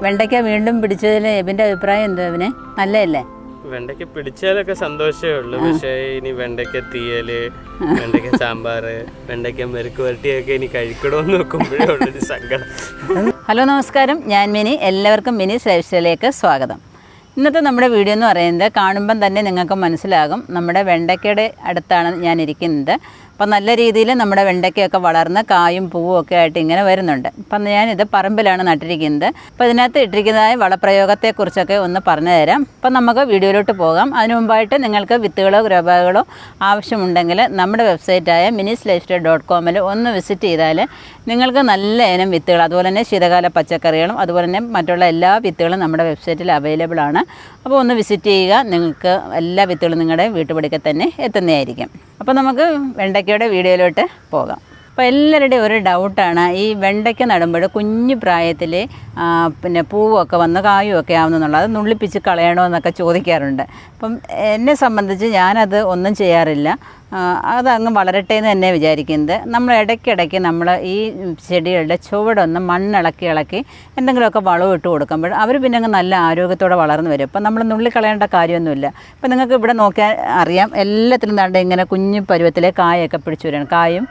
വെണ്ടയ്ക്ക വീണ്ടും പിടിച്ചതിൽ എബിൻ്റെ അഭിപ്രായം എന്താ? എബിനെ നല്ലതല്ലേ? വെണ്ടയ്ക്ക പിടിച്ചാലൊക്കെ സന്തോഷമേ ഉള്ളൂ. പക്ഷേ ഇനി വെണ്ടയ്ക്ക തീയല്, വെണ്ടയ്ക്ക സാമ്പാറ്, വെണ്ടയ്ക്ക മെഴുക്ക് വരട്ടിയൊക്കെ ഇനി കഴിക്കണമെന്ന് നോക്കുമ്പോഴേ ഉള്ളൊരു സങ്കടം. ഹലോ നമസ്കാരം, ഞാൻ മിനി. എല്ലാവർക്കും മിനിസ് ലൈഫ് സ്റ്റൈലിലേക്ക് സ്വാഗതം. ഇന്നത്തെ നമ്മുടെ വീഡിയോ എന്ന് പറയുന്നത് കാണുമ്പം തന്നെ നിങ്ങൾക്ക് മനസ്സിലാകും നമ്മുടെ വെണ്ടയ്ക്കയുടെ അടുത്താണ് ഞാൻ ഇരിക്കുന്നത്. അപ്പം നല്ല രീതിയിൽ നമ്മുടെ വെണ്ടയ്ക്കയൊക്കെ വളർന്ന് കായും പൂവും ഒക്കെ ആയിട്ട് ഇങ്ങനെ വരുന്നുണ്ട്. അപ്പം ഞാനിത് പറമ്പിലാണ് നട്ടിരിക്കുന്നത്. അപ്പോൾ ഇതിനകത്ത് ഇട്ടിരിക്കുന്നതായ വളപ്രയോഗത്തെക്കുറിച്ചൊക്കെ ഒന്ന് പറഞ്ഞു തരാം. അപ്പം നമുക്ക് വീഡിയോയിലോട്ട് പോകാം. അതിനു മുമ്പായിട്ട് നിങ്ങൾക്ക് വിത്തുകളോ ഗ്രോബാഗുകളോ ആവശ്യമുണ്ടെങ്കിൽ നമ്മുടെ വെബ്സൈറ്റായ theminislifestyle.com ഒന്ന് വിസിറ്റ് ചെയ്താൽ നിങ്ങൾക്ക് നല്ല ഇനം വിത്തുകൾ, അതുപോലെ തന്നെ ശീതകാല പച്ചക്കറികളും അതുപോലെ തന്നെ മറ്റുള്ള എല്ലാ വിത്തുകളും നമ്മുടെ വെബ്സൈറ്റിൽ അവൈലബിൾ ആണ്. അപ്പോൾ ഒന്ന് വിസിറ്റ് ചെയ്യുക. നിങ്ങൾക്ക് എല്ലാ വിത്തുകളും നിങ്ങളുടെ വീട്ടുപടിക്കൽ തന്നെ എത്തുന്നതായിരിക്കും. അപ്പോൾ നമുക്ക് വെണ്ടയ്ക്കയുടെ വീഡിയോയിലോട്ട് പോകാം. അപ്പോൾ എല്ലാവരുടെയും ഒരു ഡൗട്ടാണ്, ഈ വെണ്ടയ്ക്ക നടുമ്പോൾ കുഞ്ഞു പ്രായത്തിൽ പിന്നെ പൂവൊക്കെ വന്ന് കായുമൊക്കെ ആവുമെന്നുള്ളത്, അത് നുള്ളിപ്പിച്ച് കളയണമെന്നൊക്കെ ചോദിക്കാറുണ്ട്. അപ്പം എന്നെ സംബന്ധിച്ച് ഞാനത് ഒന്നും ചെയ്യാറില്ല. അതങ്ങ് വളരട്ടെ എന്ന് തന്നെ വിചാരിക്കുന്നത്. നമ്മൾ ഇടയ്ക്കിടയ്ക്ക് നമ്മൾ ഈ ചെടികളുടെ ചുവടൊന്ന് മണ്ണിളക്കി എന്തെങ്കിലുമൊക്കെ വളവും ഇട്ട് കൊടുക്കുമ്പോൾ അവർ പിന്നെ അങ്ങ് നല്ല ആരോഗ്യത്തോടെ വളർന്നു വരും. അപ്പം നമ്മൾ നുള്ളിക്കളയേണ്ട കാര്യമൊന്നുമില്ല. ഇപ്പം നിങ്ങൾക്ക് ഇവിടെ നോക്കിയാൽ അറിയാം, എല്ലാത്തിലും ദാണ്ട് ഇങ്ങനെ കുഞ്ഞു പരുവത്തിലെ കായൊക്കെ പിടിച്ചു വരികയാണ്. കായും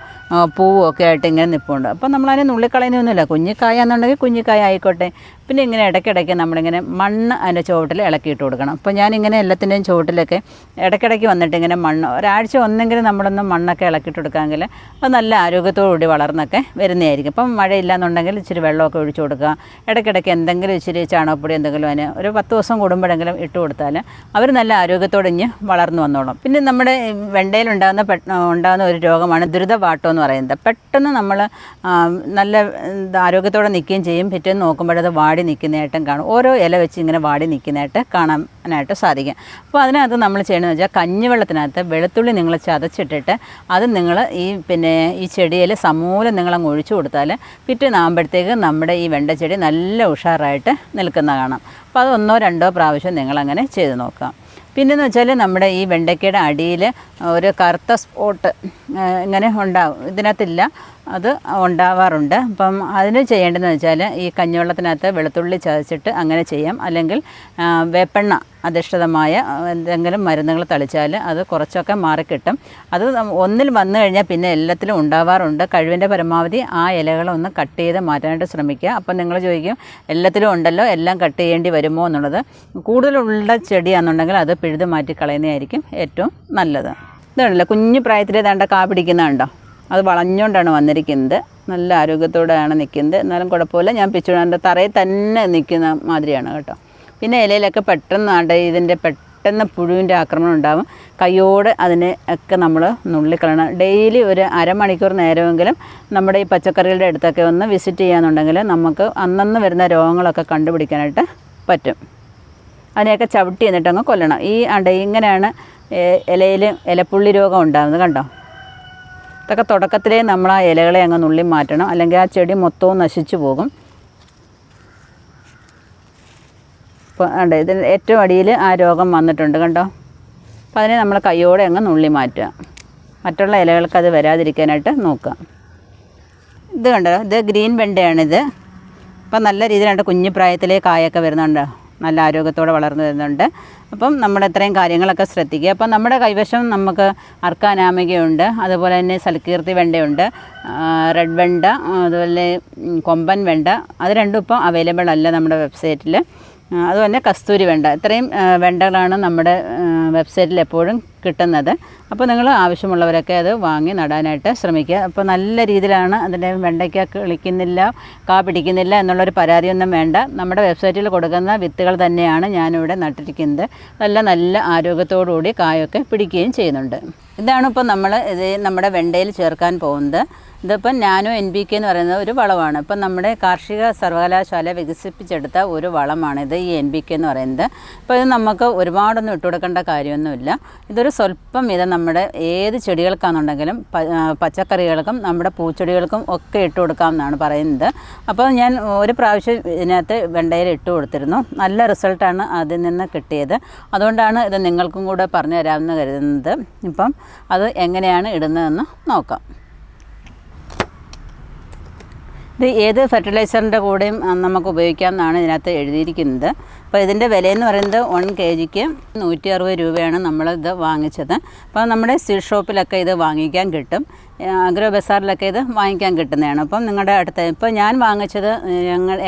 പൂവും ഒക്കെ ആയിട്ട് ഇങ്ങനെ നിൽപ്പുണ്ട്. അപ്പം നമ്മളതിനെ നുള്ളിക്കളയുന്നൊന്നുമില്ല. കുഞ്ഞിക്കായാന്നുണ്ടെങ്കിൽ കുഞ്ഞിക്കായ ആയിക്കോട്ടെ. പിന്നെ ഇങ്ങനെ ഇടയ്ക്കിടയ്ക്ക് നമ്മളിങ്ങനെ മണ്ണ് അതിൻ്റെ ചുവട്ടിൽ ഇളക്കിയിട്ട് കൊടുക്കണം. അപ്പോൾ ഞാനിങ്ങനെ എല്ലാത്തിൻ്റെയും ചുവട്ടിലൊക്കെ ഇടയ്ക്കിടയ്ക്ക് വന്നിട്ട് ഇങ്ങനെ മണ്ണ് ഒരാഴ്ച ഒന്നെങ്കിലും നമ്മളൊന്ന് മണ്ണൊക്കെ ഇളക്കിയിട്ട് കൊടുക്കാമെങ്കിൽ അത് നല്ല ആരോഗ്യത്തോടുകൂടി വളർന്നൊക്കെ വരുന്നതായിരിക്കും. അപ്പം മഴയില്ലാന്നുണ്ടെങ്കിൽ ഇച്ചിരി വെള്ളമൊക്കെ ഒഴിച്ചു കൊടുക്കുക. ഇടയ്ക്കിടയ്ക്ക് എന്തെങ്കിലും ഇച്ചിരി ചാണകപ്പൊടി എന്തെങ്കിലും അതിന് ഒരു 10 ദിവസം കൂടുമ്പോഴെങ്കിലും ഇട്ട് കൊടുത്താൽ അവർ നല്ല ആരോഗ്യത്തോടെ ഇഞ്ഞ് വളർന്നു വന്നോളും. പിന്നെ നമ്മുടെ ഉണ്ടാകുന്ന ഒരു രോഗമാണ് ദ്രുതവാട്ടം എന്ന് പറയുന്നത്. പെട്ടെന്ന് നമ്മൾ നല്ല ആരോഗ്യത്തോടെ നിൽക്കുകയും ചെയ്യും. പിറ്റേന്ന് നോക്കുമ്പോഴത് വാടി നിൽക്കുന്നതായിട്ടും കാണും. ഓരോ ഇല വെച്ച് ഇങ്ങനെ വാടി നിൽക്കുന്നതായിട്ട് കാണാനായിട്ട് സാധിക്കും. അപ്പോൾ അതിനകത്ത് നമ്മൾ ചെയ്യണമെന്ന് വെച്ചാൽ കഞ്ഞിവെള്ളത്തിനകത്ത് വെളുത്തുള്ളി നിങ്ങൾ ചതച്ചിട്ടിട്ട് അത് നിങ്ങൾ ഈ ചെടിയിൽ സമൂലം നിങ്ങളങ്ങ് ഒഴിച്ചു കൊടുത്താൽ പിറ്റേന്നാകുമ്പോഴത്തേക്ക് നമ്മുടെ ഈ വെണ്ട ചെടി നല്ല ഉഷാറായിട്ട് നിൽക്കുന്ന കാണാം. അപ്പോൾ അത് 1-2 പ്രാവശ്യം നിങ്ങളങ്ങനെ ചെയ്ത് നോക്കാം. പിന്നെയെന്ന് വെച്ചാൽ നമ്മുടെ ഈ വെണ്ടയ്ക്കയുടെ അടിയിൽ ഒരു കറുത്ത സ്പോട്ട് ഇങ്ങനെ ഉണ്ടാവും. ഇതിനകത്തില്ല, അത് ഉണ്ടാവാറുണ്ട്. അപ്പം അതിന് ചെയ്യേണ്ടതെന്ന് വെച്ചാൽ ഈ കഞ്ഞിവെള്ളത്തിനകത്ത് വെളുത്തുള്ളി ചതച്ചിട്ട് അങ്ങനെ ചെയ്യാം. അല്ലെങ്കിൽ വേപ്പെണ്ണ അധിഷ്ഠിതമായ എന്തെങ്കിലും മരുന്നുകൾ തളിച്ചാൽ അത് കുറച്ചൊക്കെ മാറിക്കിട്ടും. അത് ഒന്നിൽ വന്നു കഴിഞ്ഞാൽ പിന്നെ എല്ലാത്തിലും ഉണ്ടാവാറുണ്ട്. കഴിവിൻ്റെ പരമാവധി ആ ഇലകളൊന്ന് കട്ട് ചെയ്ത് മാറ്റാനായിട്ട് ശ്രമിക്കുക. അപ്പം നിങ്ങൾ ചോദിക്കും, എല്ലാത്തിലും ഉണ്ടല്ലോ, എല്ലാം കട്ട് ചെയ്യേണ്ടി വരുമോ എന്നുള്ളത്. കൂടുതലുള്ള ചെടിയാണെന്നുണ്ടെങ്കിൽ അത് പിഴുത് മാറ്റി കളയുന്നതായിരിക്കും ഏറ്റവും നല്ലത്. ഇതാണല്ലോ കുഞ്ഞു പ്രായത്തിൽ ഏതാണ്ട് കാ പിടിക്കുന്നുണ്ടോ, അത് വളഞ്ഞുകൊണ്ടാണ് വന്നിരിക്കുന്നത്. നല്ല ആരോഗ്യത്തോടെയാണ് നിൽക്കുന്നത്. എന്നാലും കുഴപ്പമില്ല. ഞാൻ പിച്ചുകൊണ്ട് തറയിൽ തന്നെ നിൽക്കുന്ന മാതിരിയാണ് കേട്ടോ. പിന്നെ ഇലയിലൊക്കെ പെട്ടെന്ന് പുഴുവിൻ്റെ ആക്രമണം ഉണ്ടാകും. കയ്യോടെ അതിനെ ഒക്കെ നമ്മൾ നുള്ളിക്കളയണം. ഡെയിലി ഒരു അരമണിക്കൂർ നേരമെങ്കിലും നമ്മുടെ ഈ പച്ചക്കറികളുടെ അടുത്തൊക്കെ ഒന്ന് വിസിറ്റ് ചെയ്യാന്നുണ്ടെങ്കിൽ നമുക്ക് അന്നന്ന് വരുന്ന രോഗങ്ങളൊക്കെ കണ്ടുപിടിക്കാനായിട്ട് പറ്റും. അതിനെയൊക്കെ ചവിട്ടി എന്നിട്ട് അങ്ങ് കൊല്ലണം. ഇങ്ങനെയാണ് ഇലയിൽ ഇലപ്പുള്ളി രോഗം ഉണ്ടാകുന്നത്. കണ്ടോ? ഇതൊക്കെ തുടക്കത്തിലേ നമ്മൾ ആ ഇലകളെ അങ്ങ് നുള്ളി മാറ്റണം, അല്ലെങ്കിൽ ആ ചെടി മൊത്തവും നശിച്ചു പോകും. ഇപ്പോൾ ഇതിന് ഏറ്റവും അടിയിൽ ആ രോഗം വന്നിട്ടുണ്ട്, കണ്ടോ? അപ്പോൾ അതിനെ നമ്മൾ കൈയോടെ അങ്ങ് നുള്ളി മാറ്റുക. മറ്റുള്ള ഇലകൾക്ക് അത് വരാതിരിക്കാനായിട്ട് നോക്കുക. ഇത് കണ്ടോ, ഇത് ഗ്രീൻ വെണ്ടയാണിത്. അപ്പം നല്ല രീതിയിലായിട്ട് കുഞ്ഞു പ്രായത്തിലേ കായൊക്കെ വരുന്നുണ്ട്, നല്ല ആരോഗ്യത്തോടെ വളർന്നു വരുന്നുണ്ട്. അപ്പം നമ്മൾ ഇത്രയും കാര്യങ്ങളൊക്കെ ശ്രദ്ധിക്കുക. അപ്പം നമ്മുടെ കൈവശം നമുക്ക് അർക്കാനാമികയുണ്ട്, അതുപോലെ തന്നെ സൽക്കീർത്തി വെണ്ടയുണ്ട്, റെഡ് വെണ്ട, അതുപോലെ കൊമ്പൻ വെണ്ട. അത് രണ്ടും ഇപ്പം അവൈലബിൾ അല്ല നമ്മുടെ വെബ്സൈറ്റിൽ. അതുപോലെ കസ്തൂരി വെണ്ട. ഇത്രയും വെണ്ടകളാണ് നമ്മുടെ വെബ്സൈറ്റിൽ എപ്പോഴും കിട്ടുന്നത്. അപ്പോൾ നിങ്ങൾ ആവശ്യമുള്ളവരൊക്കെ അത് വാങ്ങി നടാനായിട്ട് ശ്രമിക്കുക. അപ്പോൾ നല്ല രീതിയിലാണ് അതിൻ്റെ വെണ്ടയ്ക്ക കിളിക്കുന്നില്ല, കാ പിടിക്കുന്നില്ല എന്നുള്ളൊരു പരാതിയൊന്നും വേണ്ട. നമ്മുടെ വെബ്സൈറ്റിൽ കൊടുക്കുന്ന വിത്തുകൾ തന്നെയാണ് ഞാനിവിടെ നട്ടിരിക്കുന്നത്. നല്ല ആരോഗ്യത്തോടുകൂടി കായൊക്കെ പിടിക്കുകയും ചെയ്യുന്നുണ്ട്. ഇതാണ് ഇപ്പോൾ നമ്മൾ നമ്മുടെ വെണ്ടയിൽ ചേർക്കാൻ പോകുന്നത്. ഇതിപ്പം നാനോ NPK എന്ന് പറയുന്നത് ഒരു വളമാണ്. ഇപ്പം നമ്മുടെ കാർഷിക സർവകലാശാല വികസിപ്പിച്ചെടുത്ത ഒരു വളമാണിത്, ഈ NPK എന്ന് പറയുന്നത്. അപ്പോൾ ഇത് നമുക്ക് ഒരുപാടൊന്നും ഇട്ട് കൊടുക്കേണ്ട കാര്യമൊന്നുമില്ല. ഇതൊരു സ്വല്പം ഇത് നമ്മുടെ ഏത് ചെടികൾക്കാണെന്നുണ്ടെങ്കിലും പച്ചക്കറികൾക്കും നമ്മുടെ പൂച്ചെടികൾക്കും ഒക്കെ ഇട്ട് കൊടുക്കാമെന്നാണ് പറയുന്നത്. അപ്പോൾ ഞാൻ ഒരു പ്രാവശ്യം ഇതിനകത്ത് വെണ്ടയിൽ ഇട്ട് കൊടുത്തിരുന്നു. നല്ല റിസൾട്ടാണ് അതിൽ നിന്ന് കിട്ടിയത്. അതുകൊണ്ടാണ് ഇത് നിങ്ങൾക്കും കൂടെ പറഞ്ഞു തരാമെന്ന് കരുതുന്നത്. ഇപ്പം അത് എങ്ങനെയാണ് ഇടുന്നതെന്ന് നോക്കാം. ഇത് ഏത് ഫെർട്ടിലൈസറിൻ്റെ കൂടെയും നമുക്ക് ഉപയോഗിക്കാമെന്നാണ് ഇതിനകത്ത് എഴുതിയിരിക്കുന്നത്. അപ്പോൾ ഇതിൻ്റെ വിലയെന്ന് പറയുന്നത് 1 kgക്ക് 160 രൂപയാണ് നമ്മളിത് വാങ്ങിച്ചത്. അപ്പോൾ നമ്മുടെ സീഡ് ഷോപ്പിലൊക്കെ ഇത് വാങ്ങിക്കാൻ കിട്ടും, അഗ്രോ ബസാറിലൊക്കെ ഇത് വാങ്ങിക്കാൻ കിട്ടുന്നതാണ്. അപ്പം നിങ്ങളുടെ അടുത്ത് ഇപ്പോൾ ഞാൻ വാങ്ങിച്ചത്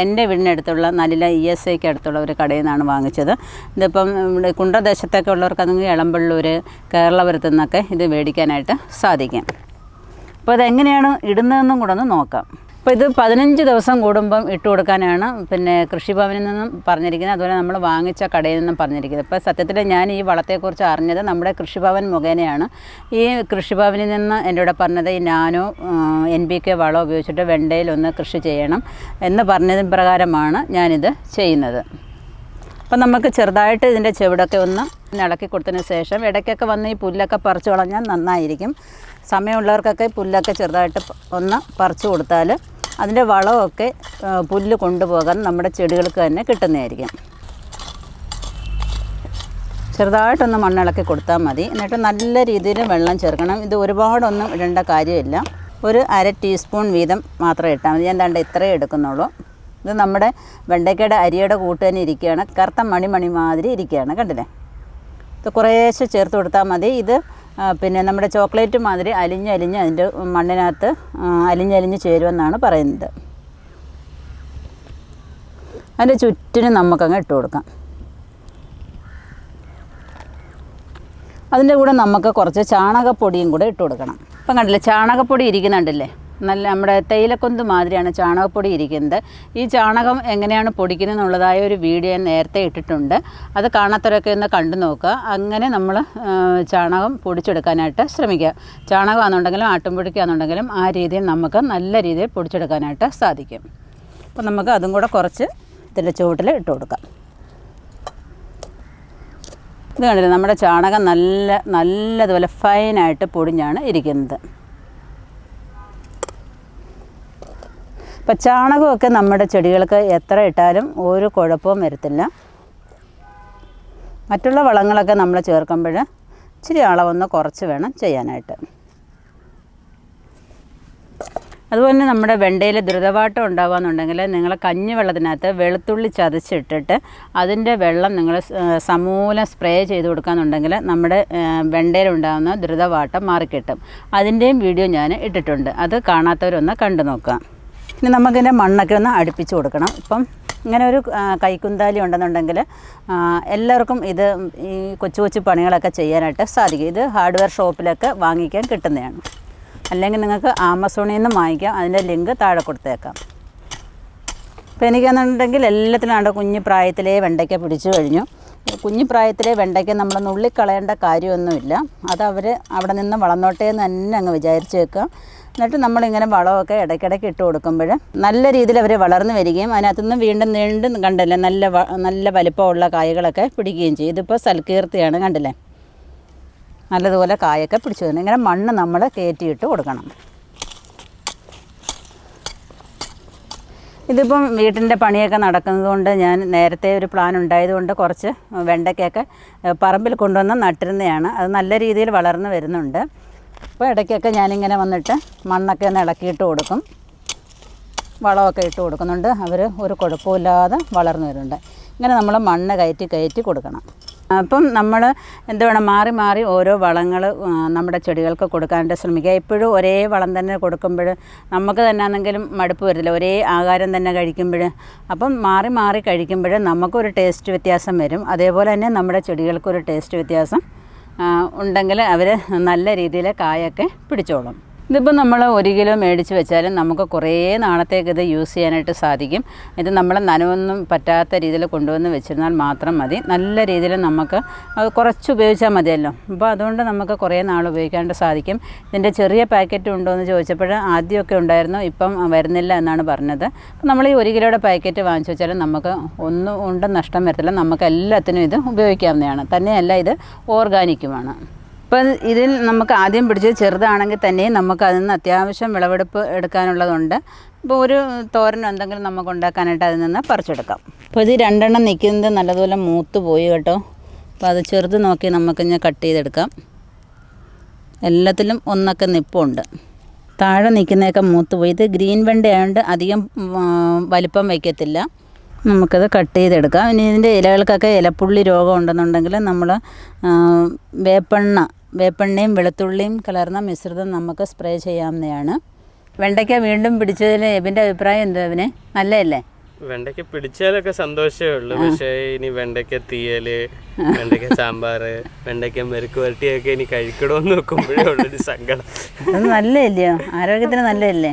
എൻ്റെ വീടിനടുത്തുള്ള നല്ല ESIക്ക് അടുത്തുള്ള ഒരു കടയിൽ നിന്നാണ് വാങ്ങിച്ചത്. ഇതിപ്പം ഇവിടെ കുണ്ടദേശത്തൊക്കെ ഉള്ളവർക്ക് അതെങ്കിൽ എളമ്പള്ളൂർ, കേരളപുരത്തു നിന്നൊക്കെ ഇത് മേടിക്കാനായിട്ട് സാധിക്കും. അപ്പോൾ ഇതെങ്ങനെയാണ് ഇടുന്നതെന്നും കൂടെ ഒന്ന് നോക്കാം. അപ്പോൾ ഇത് 15 ദിവസം കൂടുമ്പം ഇട്ട് കൊടുക്കാനാണ് പിന്നെ കൃഷിഭവനിൽ നിന്നും പറഞ്ഞിരിക്കുന്നത്, അതുപോലെ നമ്മൾ വാങ്ങിച്ച കടയിൽ നിന്നും പറഞ്ഞിരിക്കുന്നത്. ഇപ്പോൾ സത്യത്തിൽ ഞാൻ ഈ വളത്തെക്കുറിച്ച് അറിഞ്ഞത് നമ്മുടെ കൃഷിഭവൻ മുഖേനയാണ്. ഈ കൃഷിഭവനിൽ നിന്ന് എൻ്റെ കൂടെ പറഞ്ഞത് ഈ നാനോ NPK വളം ഉപയോഗിച്ചിട്ട് വെണ്ടയിലൊന്ന് കൃഷി ചെയ്യണം എന്ന് പറഞ്ഞതിന് പ്രകാരമാണ് ഞാനിത് ചെയ്യുന്നത്. അപ്പം നമുക്ക് ചെറുതായിട്ട് ഇതിൻ്റെ ചെവിടൊക്കെ ഒന്ന് ഇളക്കി കൊടുത്തതിന് ശേഷം ഇടയ്ക്കൊക്കെ വന്ന് ഈ പുല്ലൊക്കെ പറിച്ചു കളഞ്ഞാൽ നന്നായിരിക്കും. സമയമുള്ളവർക്കൊക്കെ പുല്ലൊക്കെ ചെറുതായിട്ട് ഒന്ന് പറിച്ചു കൊടുത്താൽ അതിൻ്റെ വളമൊക്കെ പുല്ല് കൊണ്ടുപോകാൻ നമ്മുടെ ചെടികൾക്ക് തന്നെ കിട്ടുന്നതായിരിക്കും. ചെറുതായിട്ടൊന്ന് മണ്ണിളക്കി കൊടുത്താൽ മതി. എന്നിട്ട് നല്ല രീതിയിൽ വെള്ളം ചേർക്കണം. ഇത് ഒരുപാടൊന്നും ഇടേണ്ട കാര്യമില്ല, ഒരു 1/2 ടീസ്പൂൺ വീതം മാത്രം ഇട്ടാൽ മതി. ഞാൻ ദാണ്ട് ഇത്രയേ എടുക്കുന്നുള്ളൂ. ഇത് നമ്മുടെ വെണ്ടയ്ക്കയുടെ അരിയുടെ കൂട്ട് തന്നെ ഇരിക്കുകയാണ്, കറുത്ത മണി മാതിരി ഇരിക്കുകയാണ്, കണ്ടില്ലേ? ഇത് കുറേശ്ശെ ചേർത്ത് കൊടുത്താൽ മതി. ഇത് പിന്നെ നമ്മുടെ ചോക്ലേറ്റ് മാതിരി അലിഞ്ഞ് അതിൻ്റെ മണ്ണിനകത്ത് അലിഞ്ഞ് ചേരുമെന്നാണ് പറയുന്നത്. അതിൻ്റെ ചുറ്റിനും നമുക്കങ്ങ് ഇട്ട് കൊടുക്കാം. അതിൻ്റെ കൂടെ നമുക്ക് കുറച്ച് ചാണകപ്പൊടിയും കൂടെ ഇട്ട് കൊടുക്കണം. ഇപ്പം കണ്ടില്ലേ, ചാണകപ്പൊടി ഇരിക്കുന്നുണ്ടല്ലേ, നല്ല നമ്മുടെ തേയിലക്കൊന്ത് മാതിരിയാണ് ചാണകപ്പൊടി ഇരിക്കുന്നത്. ഈ ചാണകം എങ്ങനെയാണ് പൊടിക്കുന്നത് എന്നുള്ളതായ ഒരു വീഡിയോ ഞാൻ നേരത്തെ ഇട്ടിട്ടുണ്ട്, അത് കാണാത്തവരൊക്കെ ഒന്ന് കണ്ടു നോക്കുക. അങ്ങനെ നമ്മൾ ചാണകം പൊടിച്ചെടുക്കാനായിട്ട് ശ്രമിക്കുക. ചാണകമാണെന്നുണ്ടെങ്കിലും ആട്ടുംപൊടിക്കാണെന്നുണ്ടെങ്കിലും ആ രീതിയിൽ നമുക്ക് നല്ല രീതിയിൽ പൊടിച്ചെടുക്കാനായിട്ട് സാധിക്കും. അപ്പോൾ നമുക്ക് അതും കൂടെ കുറച്ച് ഇതിൻ്റെ ചുവട്ടിൽ ഇട്ട് കൊടുക്കാം. ഇത് കണ്ടില്ലേ, നമ്മുടെ ചാണകം നല്ലതുപോലെ ഫൈനായിട്ട് പൊടിഞ്ഞാണ് ഇരിക്കുന്നത്. അപ്പോൾ ചാണകമൊക്കെ നമ്മുടെ ചെടികൾക്ക് എത്ര ഇട്ടാലും ഒരു കുഴപ്പവും വരത്തില്ല. മറ്റുള്ള വളങ്ങളൊക്കെ നമ്മൾ ചേർക്കുമ്പോൾ ഇച്ചിരി അളവൊന്ന് കുറച്ച് വേണം ചെയ്യാനായിട്ട്. അതുപോലെ തന്നെ നമ്മുടെ വെണ്ടയിൽ ദ്രുതവാട്ടം ഉണ്ടാകുകയെന്നുണ്ടെങ്കിൽ നിങ്ങൾ കഞ്ഞിവെള്ളത്തിനകത്ത് വെളുത്തുള്ളി ചതച്ചിട്ടിട്ട് അതിൻ്റെ വെള്ളം നിങ്ങൾ സമൂലം സ്പ്രേ ചെയ്ത് കൊടുക്കുകയെന്നുണ്ടെങ്കിൽ നമ്മുടെ വെണ്ടയിലുണ്ടാകുന്ന ദ്രുതവാട്ടം മാറിക്കിട്ടും. അതിൻ്റെയും വീഡിയോ ഞാൻ ഇട്ടിട്ടുണ്ട്, അത് കാണാത്തവരൊന്ന് കണ്ടു നോക്കുക. ഇനി നമുക്കിതിൻ്റെ മണ്ണൊക്കെ ഒന്ന് അടുപ്പിച്ച് കൊടുക്കണം. ഇപ്പം ഇങ്ങനെ ഒരു കൈക്കുന്താലി ഉണ്ടെന്നുണ്ടെങ്കിൽ എല്ലാവർക്കും ഇത് ഈ കൊച്ചു പണികളൊക്കെ ചെയ്യാനായിട്ട് സാധിക്കും. ഇത് ഹാർഡ്വെയർ ഷോപ്പിലൊക്കെ വാങ്ങിക്കാൻ കിട്ടുന്നതാണ്, അല്ലെങ്കിൽ നിങ്ങൾക്ക് ആമസോണിൽ നിന്ന് വാങ്ങിക്കാം. അതിൻ്റെ ലിങ്ക് താഴെ കൊടുത്തേക്കാം. അപ്പോൾ എനിക്കെന്നുണ്ടെങ്കിൽ എല്ലാത്തിനും കുഞ്ഞു പ്രായത്തിലേ വെണ്ടയ്ക്ക പിടിച്ചു കഴിഞ്ഞു. കുഞ്ഞു പ്രായത്തിലെ വെണ്ടയ്ക്ക നമ്മൾ നുള്ളിക്കളയേണ്ട കാര്യമൊന്നുമില്ല, അത് അവിടെ നിന്ന് വളർന്നോട്ടേ എന്ന് തന്നെ അങ്ങ് വിചാരിച്ച് വെക്കുക. എന്നിട്ട് നമ്മളിങ്ങനെ വളമൊക്കെ ഇടയ്ക്കിടയ്ക്ക് ഇട്ട് കൊടുക്കുമ്പോൾ നല്ല രീതിയിൽ അവർ വളർന്നു വരികയും അതിനകത്തുനിന്ന് വീണ്ടും കണ്ടില്ലേ നല്ല വലിപ്പമുള്ള കായകളൊക്കെ പിടിക്കുകയും ചെയ്യും. ഇതിപ്പോൾ സൽകീർത്തിയാണ്, കണ്ടില്ലേ, നല്ലതുപോലെ കായൊക്കെ പിടിച്ചു തന്നെ. ഇങ്ങനെ മണ്ണ് നമ്മൾ കയറ്റിയിട്ട് കൊടുക്കണം. ഇതിപ്പം വീട്ടിൻ്റെ പണിയൊക്കെ നടക്കുന്നതുകൊണ്ട് ഞാൻ നേരത്തെ ഒരു പ്ലാൻ ഉണ്ടായതുകൊണ്ട് കുറച്ച് വെണ്ടയ്ക്കൊക്കെ പറമ്പിൽ കൊണ്ടുവന്ന് നട്ടിരുന്നതാണ്. അത് നല്ല രീതിയിൽ വളർന്നു വരുന്നുണ്ട്. അപ്പോൾ ഇടയ്ക്കൊക്കെ ഞാനിങ്ങനെ വന്നിട്ട് മണ്ണൊക്കെ ഒന്ന് ഇളക്കിയിട്ട് കൊടുക്കും, വളമൊക്കെ ഇട്ട് കൊടുക്കുന്നുണ്ട്. അവർ ഒരു കുഴപ്പമില്ലാതെ വളർന്നു വരുന്നുണ്ട്. ഇങ്ങനെ നമ്മൾ മണ്ണ് കയറ്റി കൊടുക്കണം. അപ്പം നമ്മൾ എന്ത് വേണം, മാറി ഓരോ വളങ്ങൾ നമ്മുടെ ചെടികൾക്ക് കൊടുക്കാനായിട്ട് ശ്രമിക്കുക. എപ്പോഴും ഒരേ വളം തന്നെ കൊടുക്കുമ്പോൾ നമുക്ക് തന്നെ ആണെങ്കിലും മടുപ്പ് വരില്ല, ഒരേ ആഹാരം തന്നെ കഴിക്കുമ്പോൾ. അപ്പം മാറി കഴിക്കുമ്പോൾ നമുക്കൊരു ടേസ്റ്റ് വ്യത്യാസം വരും. അതേപോലെ തന്നെ നമ്മുടെ ചെടികൾക്കൊരു ടേസ്റ്റ് വ്യത്യാസം ഉണ്ടെങ്കിൽ അവർ നല്ല രീതിയിൽ കായൊക്കെ പിടിച്ചോളും. ഇതിപ്പോൾ നമ്മൾ 1 കിലോ മേടിച്ച് വെച്ചാലും നമുക്ക് കുറേ നാളത്തേക്ക് ഇത് യൂസ് ചെയ്യാനായിട്ട് സാധിക്കും. ഇത് നമ്മൾ നനവൊന്നും പറ്റാത്ത രീതിയിൽ കൊണ്ടുവന്ന് വെച്ചിരുന്നാൽ മാത്രം മതി. നല്ല രീതിയിൽ നമുക്ക് കുറച്ച് ഉപയോഗിച്ചാൽ മതിയല്ലോ. അപ്പോൾ അതുകൊണ്ട് നമുക്ക് കുറേ നാൾ ഉപയോഗിക്കാനായിട്ട് സാധിക്കും. ഇതിൻ്റെ ചെറിയ പാക്കറ്റ് ഉണ്ടോ എന്ന് ചോദിച്ചപ്പോൾ ആദ്യമൊക്കെ ഉണ്ടായിരുന്നു, ഇപ്പം വരുന്നില്ല എന്നാണ് പറഞ്ഞത്. അപ്പോൾ നമ്മൾ ഈ 1 കിലോയുടെ പാക്കറ്റ് വാങ്ങിച്ചു വെച്ചാലും നമുക്ക് ഒന്നും കൊണ്ടും നഷ്ടം വരത്തില്ല. നമുക്ക് എല്ലാത്തിനും ഇത് ഉപയോഗിക്കാവുന്നതാണ്. തന്നെയല്ല, ഇത് ഓർഗാനിക്കുമാണ്. ഇപ്പം ഇതിൽ നമുക്ക് ആദ്യം പിടിച്ച് ചെറുതാണെങ്കിൽ തന്നെ നമുക്ക് അതിൽ നിന്ന് അത്യാവശ്യം വിളവെടുപ്പ് എടുക്കാനുള്ളതുണ്ട്. ഇപ്പോൾ ഒരു തോരൻ എന്തെങ്കിലും നമുക്ക് ഉണ്ടാക്കാനായിട്ട് അതിൽ നിന്ന് പറിച്ചെടുക്കാം. അപ്പോൾ ഇത് 2 എണ്ണം നിൽക്കുന്നത് നല്ലതുപോലെ മൂത്ത് പോയി കേട്ടോ. അപ്പോൾ അത് ചെറുത് നോക്കി നമുക്കിങ്ങനെ കട്ട് ചെയ്തെടുക്കാം. എല്ലാത്തിലും ഒന്നൊക്കെ നിപ്പുണ്ട്. താഴെ നിൽക്കുന്നതൊക്കെ മൂത്ത് പോയി. ഇത് ഗ്രീൻ വെണ്ട ആയതുകൊണ്ട് അധികം വലിപ്പം വയ്ക്കത്തില്ല. നമുക്കത് കട്ട് ചെയ്തെടുക്കാം. ഇനി ഇതിൻ്റെ ഇലകൾക്കൊക്കെ ഇലപ്പുള്ളി രോഗം ഉണ്ടെന്നുണ്ടെങ്കിൽ നമ്മൾ വേപ്പെണ്ണയും വെളുത്തുള്ളിയും കലർന്ന മിശ്രിതം നമുക്ക് സ്പ്രേ ചെയ്യാവുന്നതാണ്. വെണ്ടയ്ക്ക വീണ്ടും പിടിച്ചതിൽ എബിൻ്റെ അഭിപ്രായം എന്താ? എബിനെ നല്ലതല്ലേ? വെണ്ടയ്ക്ക പിടിച്ചാലൊക്കെ സന്തോഷമേ ഉള്ളൂ. പക്ഷേ ഇനി വെണ്ടയ്ക്ക തീയല്, വെണ്ടയ്ക്ക സാമ്പാറ്, വെണ്ടയ്ക്ക മെഴുക്ക് വരട്ടിയൊക്കെ ഇനി കഴിക്കണമെന്ന് നോക്കുമ്പോഴേ ഉള്ളൊരു സങ്കടം. അത് നല്ലതല്ലയോ? ആരോഗ്യത്തിന് നല്ലതല്ലേ?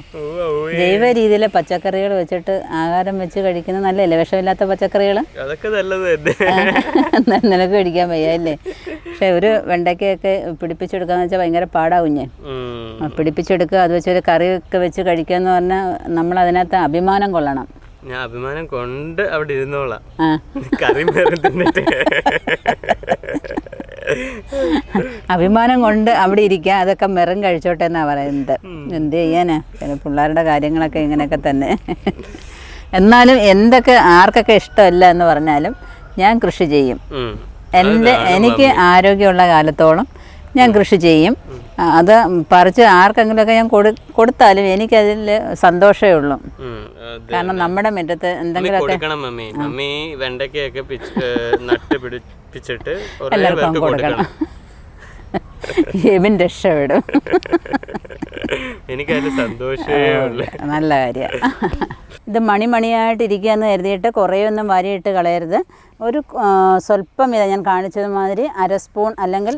ജൈവ രീതിയിലെ പച്ചക്കറികൾ വെച്ചിട്ട് ആഹാരം വെച്ച് കഴിക്കുന്നത് നല്ലതല്ലേ? വിഷമില്ലാത്ത പച്ചക്കറികൾ അതൊക്കെ നല്ലത് തന്നെ. നിനക്ക് കഴിക്കാൻ വയ്യല്ലേ? പക്ഷെ ഒരു വെണ്ടയ്ക്കൊക്കെ പിടിപ്പിച്ചെടുക്കാന്ന് വെച്ചാൽ ഭയങ്കര പാടാവും. ഞാൻ പിടിപ്പിച്ചെടുക്കുക, അത് വെച്ചൊരു കറിയൊക്കെ വെച്ച് കഴിക്കുക എന്ന് പറഞ്ഞാൽ നമ്മൾ അതിനകത്ത് അഭിമാനം കൊള്ളണം. ഞാൻ അഭിമാനം കൊണ്ട് അവിടെ ഇരുന്നോളാം. കറി തിന്നിട്ട് അഭിമാനം കൊണ്ട് അവിടെ ഇരിക്കുക. അതൊക്കെ മെറും കഴിച്ചോട്ടെ എന്നാണ് പറയുന്നത്. എന്ത് ചെയ്യാനാ, ചില പിള്ളേരുടെ കാര്യങ്ങളൊക്കെ ഇങ്ങനെയൊക്കെ തന്നെ. എന്നാലും എന്തൊക്കെ ആർക്കൊക്കെ ഇഷ്ടമല്ല എന്ന് പറഞ്ഞാലും ഞാൻ കൃഷി ചെയ്യും. എനിക്ക് ആരോഗ്യമുള്ള കാലത്തോളം ഞാൻ കൃഷി ചെയ്യും. അത് പറിച്ച് ആർക്കെങ്കിലുമൊക്കെ ഞാൻ കൊടുത്താലും എനിക്കതിൽ സന്തോഷമേ ഉള്ളൂ. കാരണം നമ്മുടെ മുറ്റത്ത് എന്തെങ്കിലുമൊക്കെ എല്ലാവർക്കും കൊടുക്കണം. എബിൻ രക്ഷപ്പെടും. നല്ല കാര്യമാണ്. ഇത് മണിമണിയായിട്ടിരിക്കുക എന്ന് കരുതിയിട്ട് കുറേയൊന്നും വാരിയിട്ട് കളയരുത്. ഒരു സ്വല്പം ഞാൻ കാണിച്ചത് മാതിരി 1/2 സ്പൂൺ അല്ലെങ്കിൽ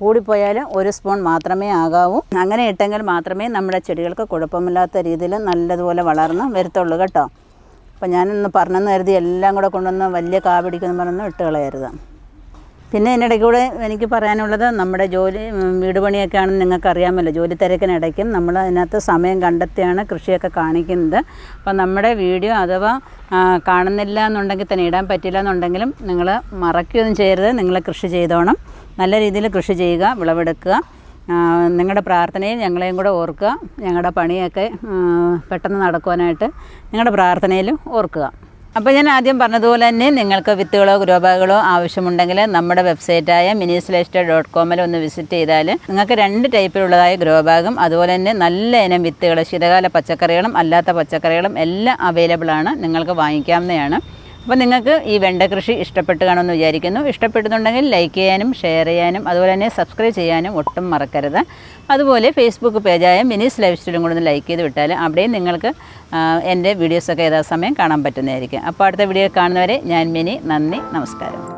കൂടിപ്പോയാൽ 1 സ്പൂൺ മാത്രമേ ആകാവൂ. അങ്ങനെ ഇട്ടെങ്കിൽ മാത്രമേ നമ്മുടെ ചെടികൾക്ക് കുഴപ്പമില്ലാത്ത രീതിയിൽ നല്ലതുപോലെ വളർന്ന് വരത്തുള്ളൂ കേട്ടോ. അപ്പോൾ ഞാനൊന്ന് പറഞ്ഞെന്ന് കരുതി എല്ലാം കൂടെ കൊണ്ടുവന്ന് വലിയ കാ പിടിക്കുമെന്ന് പറഞ്ഞൊന്നും ഇട്ട് കളയരുത്. പിന്നെ ഇതിനിടയ്ക്ക് കൂടെ എനിക്ക് പറയാനുള്ളത്, നമ്മുടെ വീട് പണിയൊക്കെ ആണെന്ന് നിങ്ങൾക്ക് അറിയാമല്ലോ. ജോലി തിരക്കിനിടയ്ക്കും നമ്മൾ അതിനകത്ത് സമയം കണ്ടെത്തിയാണ് കൃഷിയൊക്കെ കാണിക്കുന്നത്. അപ്പം നമ്മുടെ വീഡിയോ അഥവാ കാണുന്നില്ല എന്നുണ്ടെങ്കിൽ തന്നെ, ഇടാൻ പറ്റില്ല എന്നുണ്ടെങ്കിലും നിങ്ങൾ മറക്കുകയൊന്നും ചെയ്യരുത്. നിങ്ങൾ കൃഷി ചെയ്തോണം. നല്ല രീതിയിൽ കൃഷി ചെയ്യുക, വിളവെടുക്കുക. നിങ്ങളുടെ പ്രാർത്ഥനയിൽ ഞങ്ങളെയും കൂടെ ഓർക്കുക. ഞങ്ങളുടെ പണിയൊക്കെ പെട്ടെന്ന് നടക്കുവാനായിട്ട് നിങ്ങളുടെ പ്രാർത്ഥനയിൽ ഓർക്കുക. അപ്പോൾ ഞാൻ ആദ്യം പറഞ്ഞതുപോലെ തന്നെ നിങ്ങൾക്ക് വിത്തുകളോ ഗ്രോ ബാഗുകളോ ആവശ്യമുണ്ടെങ്കിൽ നമ്മുടെ വെബ്സൈറ്റായ theminislifestyle.com ഒന്ന് വിസിറ്റ് ചെയ്താൽ നിങ്ങൾക്ക് 2 ടൈപ്പിലുള്ളതായ ഗ്രോ ബാഗും അതുപോലെ തന്നെ നല്ല ഇനം വിത്തുകൾ, ശീതകാല പച്ചക്കറികളും അല്ലാത്ത പച്ചക്കറികളും എല്ലാം അവൈലബിളാണ്. നിങ്ങൾക്ക് വാങ്ങിക്കാവുന്നതാണ്. അപ്പോൾ നിങ്ങൾക്ക് ഈ വെണ്ട കൃഷി ഇഷ്ടപ്പെട്ട് കാണുമെന്ന് വിചാരിക്കുന്നു. ഇഷ്ടപ്പെടുന്നുണ്ടെങ്കിൽ ലൈക്ക് ചെയ്യാനും ഷെയർ ചെയ്യാനും അതുപോലെ തന്നെ സബ്സ്ക്രൈബ് ചെയ്യാനും ഒട്ടും മറക്കരുത്. അതുപോലെ ഫേസ്ബുക്ക് പേജായ മിനീസ് ലൈഫ് സ്റ്റൈലും കൂടെ ഒന്ന് ലൈക്ക് ചെയ്ത് വിട്ടാൽ അവിടെയും നിങ്ങൾക്ക് എൻ്റെ വീഡിയോസൊക്കെ യഥാസമയം കാണാൻ പറ്റുന്നതായിരിക്കും. അപ്പോൾ അടുത്ത വീഡിയോ കാണുന്നവരെ ഞാൻ മിനി. നന്ദി, നമസ്കാരം.